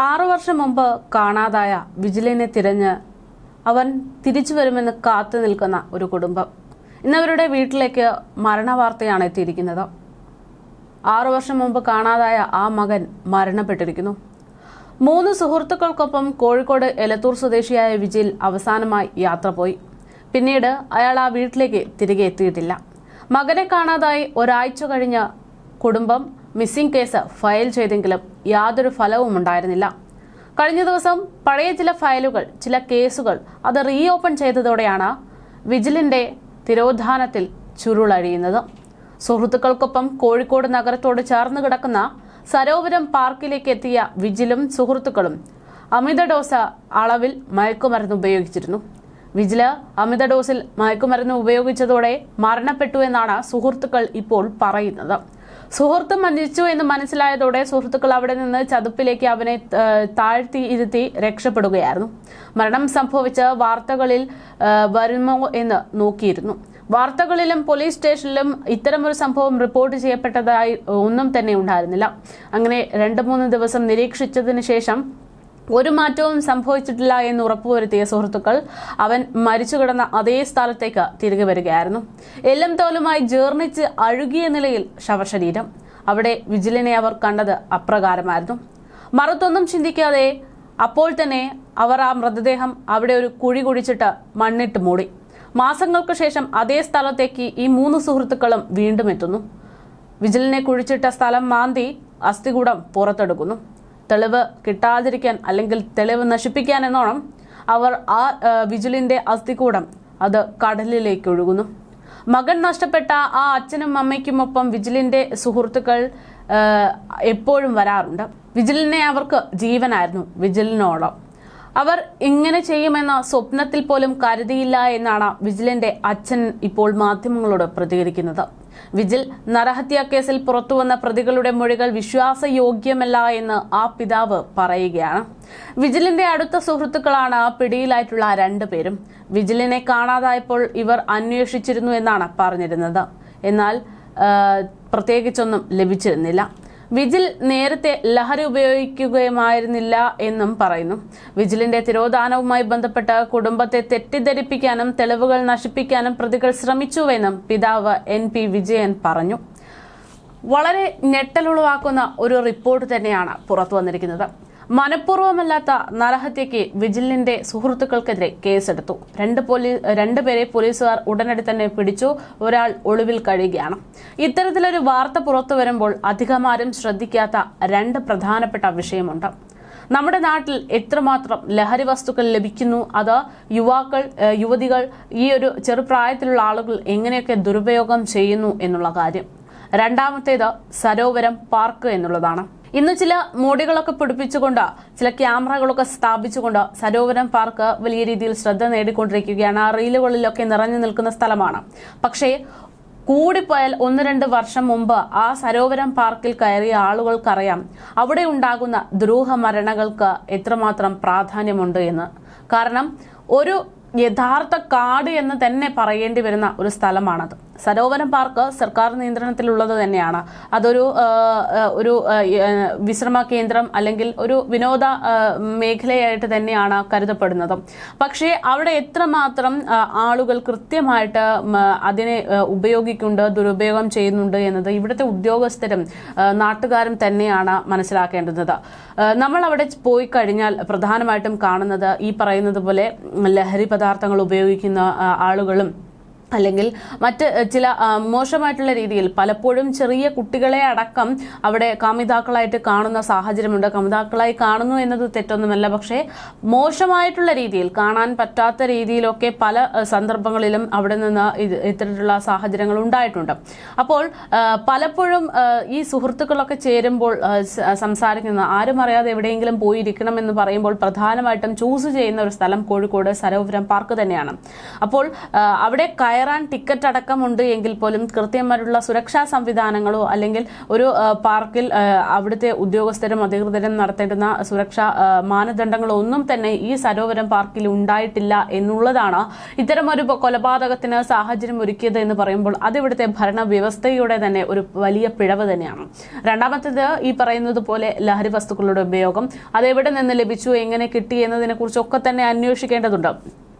6 വർഷം മുമ്പ് കാണാതായ വിജിലിനെ തിരഞ്ഞ് അവൻ തിരിച്ചു വരുമെന്ന് കാത്തു നിൽക്കുന്ന ഒരു കുടുംബം ഇന്നവരുടെ വീട്ടിലേക്ക് മരണവാർത്തയാണ് എത്തിയിരിക്കുന്നത്. 6 വർഷം മുമ്പ് കാണാതായ ആ മകൻ മരണപ്പെട്ടിരിക്കുന്നു. 3 സുഹൃത്തുക്കൾക്കൊപ്പം കോഴിക്കോട് എലത്തൂർ സ്വദേശിയായ വിജിൽ അവസാനമായി യാത്ര പോയി. പിന്നീട് അയാൾ ആ വീട്ടിലേക്ക് തിരികെ എത്തിയിട്ടില്ല. മകനെ കാണാതായി ഒരാഴ്ച കഴിഞ്ഞ് കുടുംബം മിസ്സിംഗ് കേസ് ഫയൽ ചെയ്തെങ്കിലും യാതൊരു ഫലവും ഉണ്ടായിരുന്നില്ല. കഴിഞ്ഞ ദിവസം പഴയ ചില ഫയലുകൾ, ചില കേസുകൾ അത് റീഓപ്പൺ ചെയ്തതോടെയാണ് വിജിലിന്റെ തിരോധാനത്തിൽ ചുരുളഴിയുന്നത്. സുഹൃത്തുക്കൾക്കൊപ്പം കോഴിക്കോട് നഗരത്തോട് ചേർന്ന് കിടക്കുന്ന സരോവരം പാർക്കിലേക്ക് എത്തിയ വിജിലും സുഹൃത്തുക്കളും അമിത ഡോസ് അളവിൽ മയക്കുമരുന്ന് ഉപയോഗിച്ചിരുന്നു. വിജില് അമിത ഡോസിൽ മയക്കുമരുന്ന് ഉപയോഗിച്ചതോടെ മരണപ്പെട്ടു എന്നാണ് സുഹൃത്തുക്കൾ ഇപ്പോൾ പറയുന്നത്. സുഹൃത്ത് മരിച്ചു എന്ന് മനസ്സിലായതോടെ സുഹൃത്തുക്കൾ അവിടെ നിന്ന് ചതുപ്പിലേക്ക് അവനെ താഴ്ത്തി ഇരുത്തി രക്ഷപ്പെടുകയായിരുന്നു. മരണം സംഭവിച്ച വാർത്തകളിൽ വരുമോ എന്ന് നോക്കിയിരുന്നു. വാർത്തകളിലും പോലീസ് സ്റ്റേഷനിലും ഇത്തരമൊരു സംഭവം റിപ്പോർട്ട് ചെയ്യപ്പെട്ടതായി ഒന്നും തന്നെ ഉണ്ടായിരുന്നില്ല. അങ്ങനെ 2-3 ദിവസം നിരീക്ഷിച്ചതിന് ശേഷം ഒരു മാറ്റവും സംഭവിച്ചിട്ടില്ല എന്ന് ഉറപ്പുവരുത്തിയ സുഹൃത്തുക്കൾ അവൻ മരിച്ചു കിടന്ന അതേ സ്ഥലത്തേക്ക് തിരികെ വരികയായിരുന്നു. എല്ലും തോലുമായി ജീർണിച്ച് അഴുകിയ നിലയിൽ ശവശരീരം. അവിടെ വിജിലിനെ അവർ കണ്ടത് അപ്രകാരമായിരുന്നു. മറുത്തൊന്നും ചിന്തിക്കാതെ അപ്പോൾ തന്നെ അവർ ആ മൃതദേഹം അവിടെ ഒരു കുഴി കുഴിച്ചിട്ട് മണ്ണിട്ട് മൂടി. മാസങ്ങൾക്ക് ശേഷം അതേ സ്ഥലത്തേക്ക് ഈ 3 സുഹൃത്തുക്കളും വീണ്ടും എത്തുന്നു. വിജിലിനെ കുഴിച്ചിട്ട സ്ഥലം മാന്തി അസ്ഥികൂടം പുറത്തെടുക്കുന്നു. തെളിവ് കിട്ടാതിരിക്കാൻ അല്ലെങ്കിൽ തെളിവ് നശിപ്പിക്കാൻ എന്നോണം അവർ ആ വിജിലിന്റെ അസ്ഥികൂടം അത് കടലിലേക്ക് ഒഴുകുന്നു. മകൻ നഷ്ടപ്പെട്ട ആ അച്ഛനും അമ്മയ്ക്കുമൊപ്പം വിജിലിന്റെ സുഹൃത്തുക്കൾ എപ്പോഴും വരാറുണ്ട്. വിജിലിനെ അവർക്ക് ജീവനായിരുന്നു. വിജിലിനോളം അവർ ഇങ്ങനെ ചെയ്യുമെന്ന സ്വപ്നത്തിൽ പോലും കരുതിയില്ല എന്നാണ് വിജിലിന്റെ അച്ഛൻ ഇപ്പോൾ മാധ്യമങ്ങളോട് പ്രതികരിക്കുന്നത്. വിജിൽ നരഹത്യാ കേസിൽ പുറത്തുവന്ന പ്രതികളുടെ മൊഴികൾ വിശ്വാസയോഗ്യമല്ല എന്ന് ആ പിതാവ് പറയുകയാണ്. വിജിലിന്റെ അടുത്ത സുഹൃത്തുക്കളാണ് പിടിയിലായിട്ടുള്ള 2 പേരും. വിജിലിനെ കാണാതായപ്പോൾ ഇവർ അന്വേഷിച്ചിരുന്നു എന്നാണ് പറഞ്ഞിരുന്നത്. എന്നാൽ പ്രത്യേകിച്ചൊന്നും ലഭിച്ചിരുന്നില്ല. വിജിൽ നേരത്തെ ലഹരി ഉപയോഗിക്കുകയുമായിരുന്നില്ല എന്നും പറയുന്നു. വിജിലിന്റെ തിരോധാനവുമായി ബന്ധപ്പെട്ട് കുടുംബത്തെ തെറ്റിദ്ധരിപ്പിക്കാനും തെളിവുകൾ നശിപ്പിക്കാനും പ്രതികൾ ശ്രമിച്ചുവെന്നും പിതാവ് NP വിജയൻ പറഞ്ഞു. വളരെ ഞെട്ടലുളവാക്കുന്ന ഒരു റിപ്പോർട്ട് തന്നെയാണ് പുറത്തു വന്നിരിക്കുന്നത്. മനഃപൂർവ്വമല്ലാത്ത നരഹത്യയ്ക്ക് വിജിലിന്റെ സുഹൃത്തുക്കൾക്കെതിരെ കേസെടുത്തു. 2 പേരെ പോലീസുകാർ ഉടനടി തന്നെ പിടിച്ചു. ഒരാൾ ഒളിവിൽ കഴിയുകയാണ്. ഇത്തരത്തിലൊരു വാർത്ത പുറത്തു വരുമ്പോൾ അധികമാരും ശ്രദ്ധിക്കാത്ത 2 പ്രധാനപ്പെട്ട വിഷയമുണ്ട്. നമ്മുടെ നാട്ടിൽ എത്രമാത്രം ലഹരി വസ്തുക്കൾ ലഭിക്കുന്നു, അത് യുവതികൾ, ഈ ഒരു ചെറുപ്രായത്തിലുള്ള ആളുകൾ എങ്ങനെയൊക്കെ ദുരുപയോഗം ചെയ്യുന്നു എന്നുള്ള കാര്യം. രണ്ടാമത്തേത് സരോവരം പാർക്ക് എന്നുള്ളതാണ്. ഇന്ന് ചില മോഡികളൊക്കെ പിടിപ്പിച്ചുകൊണ്ട്, ചില ക്യാമറകളൊക്കെ സ്ഥാപിച്ചുകൊണ്ട് സരോവരം പാർക്ക് വലിയ രീതിയിൽ ശ്രദ്ധ നേടിക്കൊണ്ടിരിക്കുകയാണ്. ആ റീലുകളിലൊക്കെ നിറഞ്ഞു നിൽക്കുന്ന സ്ഥലമാണ്. പക്ഷേ കൂടിപ്പോയാൽ 1-2 വർഷം മുമ്പ് ആ സരോവരം പാർക്കിൽ കയറിയ ആളുകൾക്കറിയാം അവിടെ ഉണ്ടാകുന്ന ദ്രൂഹ മരണങ്ങൾക്ക് എത്രമാത്രം പ്രാധാന്യമുണ്ട് എന്ന്. കാരണം ഒരു യഥാർത്ഥ കാട് എന്ന് തന്നെ പറയേണ്ടി വരുന്ന ഒരു സ്ഥലമാണത്. സരോവരം പാർക്ക് സർക്കാർ നിയന്ത്രണത്തിലുള്ളത് തന്നെയാണ്. അതൊരു വിശ്രമ കേന്ദ്രം അല്ലെങ്കിൽ ഒരു വിനോദ മേഖലയായിട്ട് തന്നെയാണ് കരുതപ്പെടുന്നത്. പക്ഷേ അവിടെ എത്രമാത്രം ആളുകൾ കൃത്യമായിട്ട് അതിനെ ഉപയോഗിക്കുന്നുണ്ട്, ദുരുപയോഗം ചെയ്യുന്നുണ്ട് എന്നത് ഇവിടുത്തെ ഉദ്യോഗസ്ഥരും നാട്ടുകാരും തന്നെയാണ് മനസ്സിലാക്കേണ്ടത്. നമ്മൾ അവിടെ പോയി കഴിഞ്ഞാൽ പ്രധാനമായിട്ടും കാണുന്നത് ഈ പറയുന്നത് പോലെ ലഹരി പദാർത്ഥങ്ങൾ ഉപയോഗിക്കുന്ന ആളുകളും അല്ലെങ്കിൽ മറ്റ് ചില മോശമായിട്ടുള്ള രീതിയിൽ പലപ്പോഴും ചെറിയ കുട്ടികളെ അടക്കം അവിടെ കാമിതാക്കളായിട്ട് കാണുന്ന സാഹചര്യമുണ്ട്. കാമിതാക്കളായി കാണുന്നു എന്നത് തെറ്റൊന്നുമല്ല, പക്ഷേ മോശമായിട്ടുള്ള രീതിയിൽ, കാണാൻ പറ്റാത്ത രീതിയിലൊക്കെ പല സന്ദർഭങ്ങളിലും അവിടെ നിന്ന് ഇത്തരത്തിലുള്ള സാഹചര്യങ്ങൾ ഉണ്ടായിട്ടുണ്ട്. അപ്പോൾ പലപ്പോഴും ഈ സുഹൃത്തുക്കളൊക്കെ ചേരുമ്പോൾ സംസാരിക്കുന്ന, ആരും അറിയാതെ എവിടെയെങ്കിലും പോയിരിക്കണം എന്ന് പറയുമ്പോൾ പ്രധാനമായിട്ടും ചൂസ് ചെയ്യുന്ന ഒരു സ്ഥലം കോഴിക്കോട് സരോവരം പാർക്ക് തന്നെയാണ്. അപ്പോൾ അവിടെ കയറാൻ ടിക്കറ്റ് അടക്കമുണ്ട് എങ്കിൽ പോലും കൃത്യമായിട്ടുള്ള സുരക്ഷാ സംവിധാനങ്ങളോ അല്ലെങ്കിൽ ഒരു പാർക്കിൽ അവിടുത്തെ ഉദ്യോഗസ്ഥരും അധികൃതരും നടത്തേണ്ടുന്ന സുരക്ഷാ മാനദണ്ഡങ്ങളോ ഒന്നും തന്നെ ഈ സരോവരം പാർക്കിൽ ഉണ്ടായിട്ടില്ല എന്നുള്ളതാണ് ഇത്തരമൊരു കൊലപാതകത്തിന് സാഹചര്യം ഒരുക്കിയത് എന്ന് പറയുമ്പോൾ അത് ഇവിടുത്തെ ഭരണവ്യവസ്ഥയുടെ തന്നെ ഒരു വലിയ പിഴവ് തന്നെയാണ്. രണ്ടാമത്തേത് ഈ പറയുന്നത് പോലെ ലഹരി വസ്തുക്കളുടെ ഉപയോഗം അതെവിടെ നിന്ന് ലഭിച്ചു, എങ്ങനെ കിട്ടി എന്നതിനെ കുറിച്ചൊക്കെ തന്നെ അന്വേഷിക്കേണ്ടതുണ്ട്.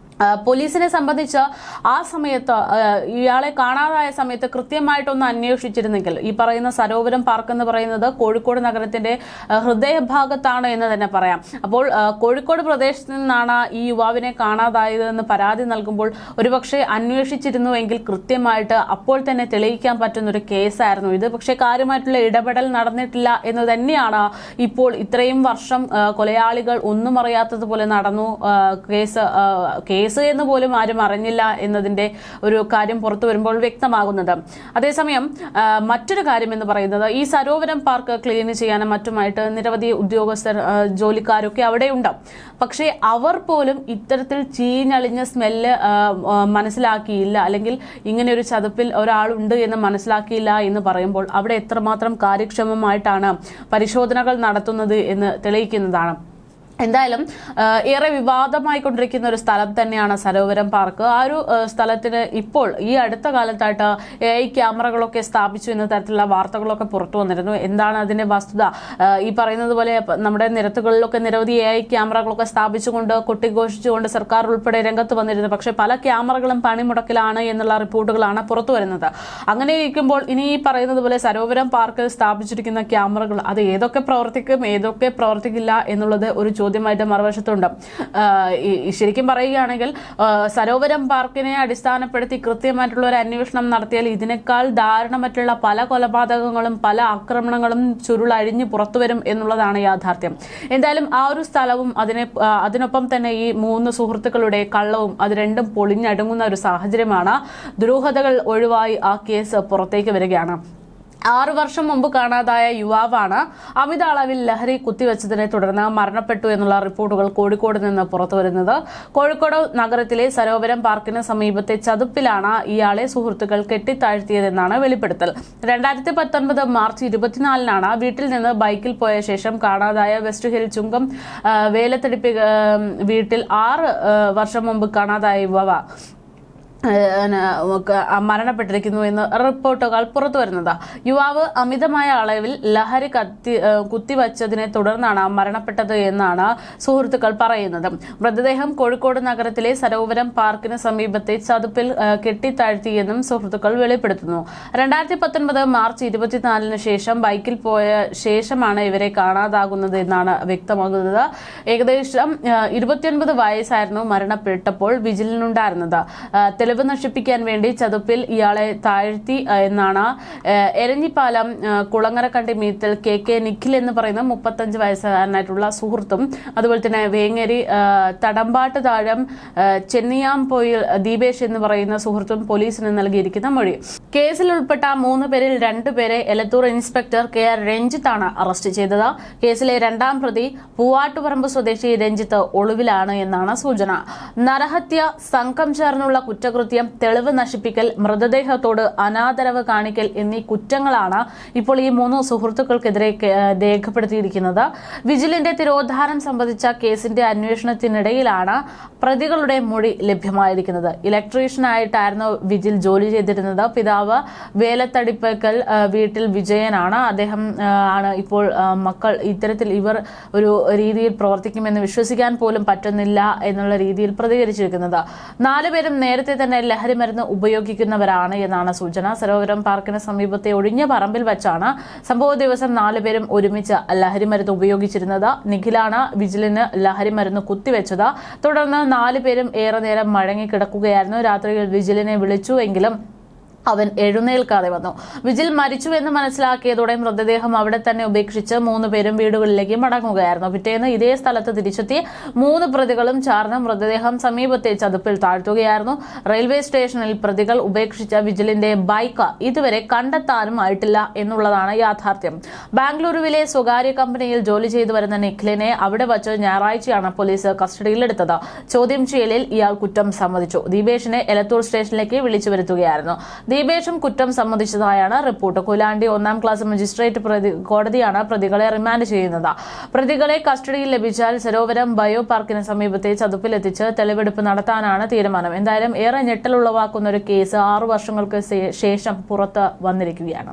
പോലീസിനെ സംബന്ധിച്ച് ആ സമയത്ത് ഇയാളെ കാണാതായ സമയത്ത് കൃത്യമായിട്ടൊന്ന് അന്വേഷിച്ചിരുന്നെങ്കിൽ ഈ പറയുന്ന സരോവരം പാർക്ക് എന്ന് പറയുന്നത് കോഴിക്കോട് നഗരത്തിന്റെ ഹൃദയഭാഗത്താണ് എന്ന് തന്നെ പറയാം. അപ്പോൾ കോഴിക്കോട് പ്രദേശത്ത് നിന്നാണ് ഈ യുവാവിനെ കാണാതായതെന്ന് പരാതി നൽകുമ്പോൾ ഒരുപക്ഷെ അന്വേഷിച്ചിരുന്നുവെങ്കിൽ കൃത്യമായിട്ട് അപ്പോൾ തന്നെ തെളിയിക്കാൻ പറ്റുന്ന ഒരു കേസായിരുന്നു ഇത്. പക്ഷേ കാര്യമായിട്ടുള്ള ഇടപെടൽ നടന്നിട്ടില്ല എന്ന് തന്നെയാണ് ഇപ്പോൾ ഇത്രയും വർഷം കൊലയാളികൾ ഒന്നും അറിയാത്തതുപോലെ നടന്നു. കേസ് എന്ന് പോലും ആരും അറിഞ്ഞില്ല എന്നതിന്റെ ഒരു കാര്യം പുറത്തു വരുമ്പോൾ വ്യക്തമാകുന്നത്. അതേസമയം മറ്റൊരു കാര്യം എന്ന് പറയുന്നത് ഈ സരോവരം പാർക്ക് ക്ലീൻ ചെയ്യാനും മറ്റുമായിട്ട് നിരവധി ഉദ്യോഗസ്ഥർ ജോലിക്കാരൊക്കെ അവിടെ ഉണ്ടാവും. പക്ഷേ അവർ പോലും ഇത്തരത്തിൽ ചീഞ്ഞളിഞ്ഞ സ്മെല്ല് മനസ്സിലാക്കിയില്ല, അല്ലെങ്കിൽ ഇങ്ങനെ ഒരു ചതുപ്പിൽ ഒരാളുണ്ട് എന്ന് മനസ്സിലാക്കിയില്ല എന്ന് പറയുമ്പോൾ അവിടെ എത്രമാത്രം കാര്യക്ഷമമായിട്ടാണ് പരിശോധനകൾ നടത്തുന്നത് എന്ന് തെളിയിക്കുന്നതാണ്. എന്തായാലും ഏറെ വിവാദമായിക്കൊണ്ടിരിക്കുന്ന ഒരു സ്ഥലം തന്നെയാണ് സരോവരം പാർക്ക്. ആ ഒരു സ്ഥലത്തിന് ഇപ്പോൾ ഈ അടുത്ത കാലത്തായിട്ട് AI ക്യാമറകളൊക്കെ സ്ഥാപിച്ചു എന്ന തരത്തിലുള്ള വാർത്തകളൊക്കെ പുറത്തു വന്നിരുന്നു. എന്താണ് അതിന്റെ വസ്തുത? ഈ പറയുന്നത് പോലെ നമ്മുടെ നിരത്തുകളിലൊക്കെ നിരവധി AI ക്യാമറകളൊക്കെ സ്ഥാപിച്ചുകൊണ്ട് കൊട്ടിഘോഷിച്ചുകൊണ്ട് സർക്കാർ ഉൾപ്പെടെ രംഗത്ത് വന്നിരുന്നു. പക്ഷേ പല ക്യാമറകളും പണിമുടക്കിലാണ് എന്നുള്ള റിപ്പോർട്ടുകളാണ് പുറത്തു വരുന്നത്. അങ്ങനെ ഇരിക്കുമ്പോൾ ഇനി ഈ പറയുന്നത് പോലെ സരോവരം പാർക്കിൽ സ്ഥാപിച്ചിരിക്കുന്ന ക്യാമറകൾ അത് ഏതൊക്കെ പ്രവർത്തിക്കും ഏതൊക്കെ പ്രവർത്തിക്കില്ല എന്നുള്ളത് ഒരു ചോദ്യമായിട്ട് മറുവശത്തുണ്ട്. ശരിക്കും പറയുകയാണെങ്കിൽ സരോവരം പാർക്കിനെ അടിസ്ഥാനപ്പെടുത്തി കൃത്യമായിട്ടുള്ള ഒരു അന്വേഷണം നടത്തിയാൽ ഇതിനേക്കാൾ ദാരുണമായിട്ടുള്ള പല കൊലപാതകങ്ങളും പല ആക്രമണങ്ങളും ചുരുളഴിഞ്ഞ് പുറത്തുവരും എന്നുള്ളതാണ് യാഥാർത്ഥ്യം. എന്തായാലും ആ ഒരു സ്ഥലവും അതിനൊപ്പം തന്നെ ഈ 3 സുഹൃത്തുക്കളുടെ കള്ളവും അത് രണ്ടും പൊളിഞ്ഞടുങ്ങുന്ന ഒരു സാഹചര്യമാണ്. ദുരൂഹതകൾ ഒഴിവായി ആ കേസ് പുറത്തേക്ക് വരികയാണ്. 6 വർഷം മുമ്പ് കാണാതായ യുവാവാണ് അമിത അളവിൽ ലഹരി കുത്തിവെച്ചതിനെ തുടർന്ന് മരണപ്പെട്ടു എന്നുള്ള റിപ്പോർട്ടുകൾ കോഴിക്കോട് നിന്ന് പുറത്തു വരുന്നത്. കോഴിക്കോട് നഗരത്തിലെ സരോവരം പാർക്കിന് സമീപത്തെ ചതുപ്പിലാണ് ഇയാളെ സുഹൃത്തുക്കൾ കെട്ടിത്താഴ്ത്തിയതെന്നാണ് വെളിപ്പെടുത്തൽ. 2019 മാർച്ച് 24-നാണ് വീട്ടിൽ നിന്ന് ബൈക്കിൽ പോയ ശേഷം കാണാതായ വെസ്റ്റ് ഹിൽ ചുങ്കം വേലത്തടിപ്പ് വീട്ടിൽ 6 വർഷം മുമ്പ് കാണാതായ യുവാവ് മരണപ്പെട്ടിരിക്കുന്നു എന്ന് റിപ്പോർട്ടുകൾ പുറത്തു വരുന്നത്. യുവാവ് അമിതമായ അളവിൽ ലഹരി കുത്തിവച്ചതിനെ തുടർന്നാണ് മരണപ്പെട്ടത് എന്നാണ് സുഹൃത്തുക്കൾ പറയുന്നത്. മൃതദേഹം കോഴിക്കോട് നഗരത്തിലെ സരോവരം പാർക്കിന് സമീപത്തെ ചതുപ്പിൽ കെട്ടിത്താഴ്ത്തിയെന്നും സുഹൃത്തുക്കൾ വെളിപ്പെടുത്തുന്നു. 2019 മാർച്ച് 24-ന് ശേഷം ബൈക്കിൽ പോയ ശേഷമാണ് ഇവരെ കാണാതാകുന്നത് എന്നാണ് വ്യക്തമാകുന്നത്. ഏകദേശം 29 വയസ്സായിരുന്നു മരണപ്പെട്ടപ്പോൾ വിജിലിനുണ്ടായിരുന്നത്. തെളിവ് നശിപ്പിക്കാൻ വേണ്ടി ചതുപ്പിൽ ഇയാളെ താഴ്ത്തി എന്നാണ് എരഞ്ഞിപ്പാലം കുളങ്ങരക്കണ്ടി മീത്തിൽ KK നിഖിൽ എന്ന് പറയുന്ന 35 വയസ്സുകാരനായിട്ടുള്ള സുഹൃത്തും അതുപോലെ തന്നെ വേങ്ങേരി തടമ്പാട്ട് താഴം ചെന്നിയാംപൊയിൽ ദീപേഷ് എന്ന് പറയുന്ന സുഹൃത്തും പോലീസിന് നൽകിയിരിക്കുന്ന മൊഴി. കേസിൽ ഉൾപ്പെട്ട 3 പേരിൽ 2 പേരെ എലത്തൂർ ഇൻസ്പെക്ടർ KR രഞ്ജിത്താണ് അറസ്റ്റ് ചെയ്തത്. കേസിലെ 2ാം പ്രതി പൂവാട്ടുപറമ്പ് സ്വദേശി രഞ്ജിത്ത് ഒളിവിലാണ് എന്നാണ് സൂചന. നരഹത്യ, സംഘം ചേർന്നുള്ള കുറ്റകൃത്യം, തെളിവ് നശിപ്പിക്കൽ, മൃതദേഹത്തോട് അനാദരവ് കാണിക്കൽ എന്നീ കുറ്റങ്ങളാണ് ഇപ്പോൾ ഈ 3 സുഹൃത്തുക്കൾക്കെതിരെ രേഖപ്പെടുത്തിയിരിക്കുന്നത്. വിജിലിന്റെ തിരോധാനം സംബന്ധിച്ച കേസിന്റെ അന്വേഷണത്തിനിടയിലാണ് പ്രതികളുടെ മൊഴി ലഭ്യമായിരിക്കുന്നത്. ഇലക്ട്രീഷ്യനായിട്ടായിരുന്നു വിജിൽ ജോലി ചെയ്തിരുന്നത്. പിതാവ് വേലത്തടിപ്പക്കൽ വീട്ടിൽ വിജയനാണ്. അദ്ദേഹം ആണ് ഇപ്പോൾ മക്കൾ ഇത്തരത്തിൽ ഇവർ ഒരു രീതിയിൽ പ്രവർത്തിക്കുമെന്ന് വിശ്വസിക്കാൻ പോലും പറ്റുന്നില്ല എന്നുള്ള രീതിയിൽ പ്രതികരിച്ചിരിക്കുന്നത്. 4 പേരും നേരത്തെ തന്നെ ലഹരി മരുന്ന് ഉപയോഗിക്കുന്നവരാണ് എന്നാണ് സൂചന. സരോവരം പാർക്കിന് സമീപത്തെ ഒഴിഞ്ഞ പറമ്പിൽ വെച്ചാണ് സംഭവ ദിവസം 4 പേരും ഒരുമിച്ച് ലഹരി മരുന്ന് ഉപയോഗിച്ചിരുന്നത്. നിഖിലാണ് വിജിലിന് ലഹരി മരുന്ന് കുത്തിവെച്ചത്. തുടർന്ന് 4 പേരും ഏറെ നേരം മഴങ്ങി കിടക്കുകയായിരുന്നു. രാത്രിയിൽ വിജിലിനെ വിളിച്ചുവെങ്കിലും അവൻ എഴുന്നേൽക്കാതെ വന്നു. വിജിൽ മരിച്ചുവെന്ന് മനസ്സിലാക്കിയതോടെ മൃതദേഹം അവിടെ തന്നെ ഉപേക്ഷിച്ച് 3 പേരും വീടുകളിലേക്ക് മടങ്ങുകയായിരുന്നു. പിറ്റേന്ന് ഇതേ സ്ഥലത്ത് തിരിച്ചെത്തി 3 പ്രതികളും ചേർന്ന് മൃതദേഹം സമീപത്തെ ചതുപ്പിൽ താഴ്ത്തുകയായിരുന്നു. റെയിൽവേ സ്റ്റേഷനിൽ പ്രതികൾ ഉപേക്ഷിച്ച വിജിലിന്റെ ബൈക്ക് ഇതുവരെ കണ്ടെത്താനും ആയിട്ടില്ല എന്നുള്ളതാണ് യാഥാർത്ഥ്യം. ബാംഗ്ലൂരുവിലെ സ്വകാര്യ കമ്പനിയിൽ ജോലി ചെയ്തു വരുന്ന നിഖിലിനെ അവിടെ വച്ച് ഞായറാഴ്ചയാണ് പോലീസ് കസ്റ്റഡിയിലെടുത്തത്. ചോദ്യം ചെയ്യലിൽ ഇയാൾ കുറ്റം സമ്മതിച്ചു. ദീപേഷിനെ എലത്തൂർ സ്റ്റേഷനിലേക്ക് വിളിച്ചു വരുത്തുകയായിരുന്നു. ദീപേഷും കുറ്റം സമ്മതിച്ചതായാണ് റിപ്പോർട്ട്. കൊയിലാണ്ടി 1ാം ക്ലാസ് മജിസ്ട്രേറ്റ് കോടതിയാണ് പ്രതികളെ റിമാൻഡ് ചെയ്യുന്നത്. പ്രതികളെ കസ്റ്റഡിയിൽ ലഭിച്ചാൽ സരോവരം ബയോ പാർക്കിന് സമീപത്തെ ചതുപ്പിലെത്തിച്ച് തെളിവെടുപ്പ് നടത്താനാണ് തീരുമാനം. എന്തായാലും ഏറെ ഞെട്ടലുളവാക്കുന്ന ഒരു കേസ് 6 വർഷങ്ങൾക്ക് ശേഷം പുറത്ത് വന്നിരിക്കുകയാണ്.